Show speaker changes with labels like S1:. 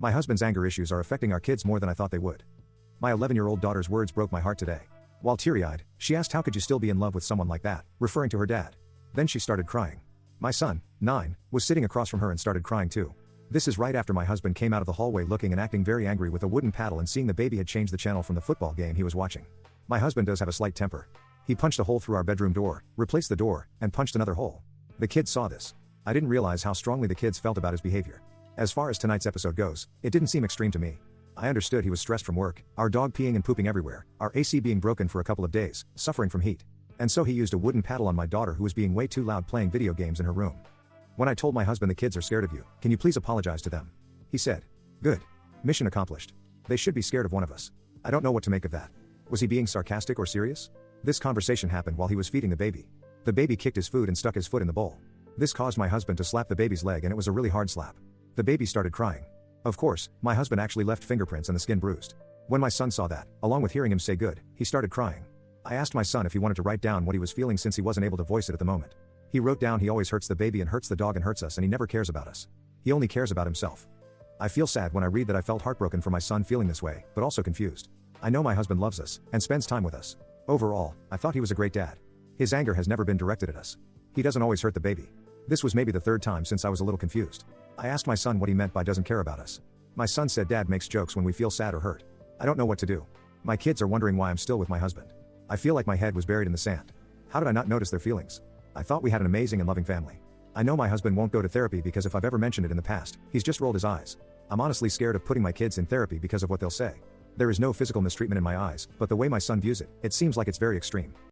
S1: My husband's anger issues are affecting our kids more than I thought they would. My 11-year-old daughter's words broke my heart today. While teary-eyed, she asked how could you still be in love with someone like that, referring to her dad. Then she started crying. My son, 9, was sitting across from her and started crying too. This is right after my husband came out of the hallway looking and acting very angry with a wooden paddle and seeing the baby had changed the channel from the football game he was watching. My husband does have a slight temper. He punched a hole through our bedroom door, replaced the door, and punched another hole. The kids saw this. I didn't realize how strongly the kids felt about his behavior. As far as tonight's episode goes, it didn't seem extreme to me. I understood he was stressed from work, our dog peeing and pooping everywhere, our AC being broken for a couple of days, suffering from heat. And so he used a wooden paddle on my daughter who was being way too loud playing video games in her room. When I told my husband the kids are scared of you, can you please apologize to them? He said. Good. Mission accomplished. They should be scared of one of us. I don't know what to make of that. Was he being sarcastic or serious? This conversation happened while he was feeding the baby. The baby kicked his food and stuck his foot in the bowl. This caused my husband to slap the baby's leg and it was a really hard slap. The baby started crying. Of course, my husband actually left fingerprints and the skin bruised. When my son saw that, along with hearing him say good, he started crying. I asked my son if he wanted to write down what he was feeling since he wasn't able to voice it at the moment. He wrote down he always hurts the baby and hurts the dog and hurts us and he never cares about us. He only cares about himself. I feel sad when I read that I felt heartbroken for my son feeling this way, but also confused. I know my husband loves us and spends time with us. Overall, I thought he was a great dad. His anger has never been directed at us. He doesn't always hurt the baby. This was maybe the third time since I was a little confused. I asked my son what he meant by doesn't care about us. My son said dad makes jokes when we feel sad or hurt. I don't know what to do. My kids are wondering why I'm still with my husband. I feel like my head was buried in the sand. How did I not notice their feelings? I thought we had an amazing and loving family. I know my husband won't go to therapy because if I've ever mentioned it in the past, he's just rolled his eyes. I'm honestly scared of putting my kids in therapy because of what they'll say. There is no physical mistreatment in my eyes, but the way my son views it, it seems like it's very extreme.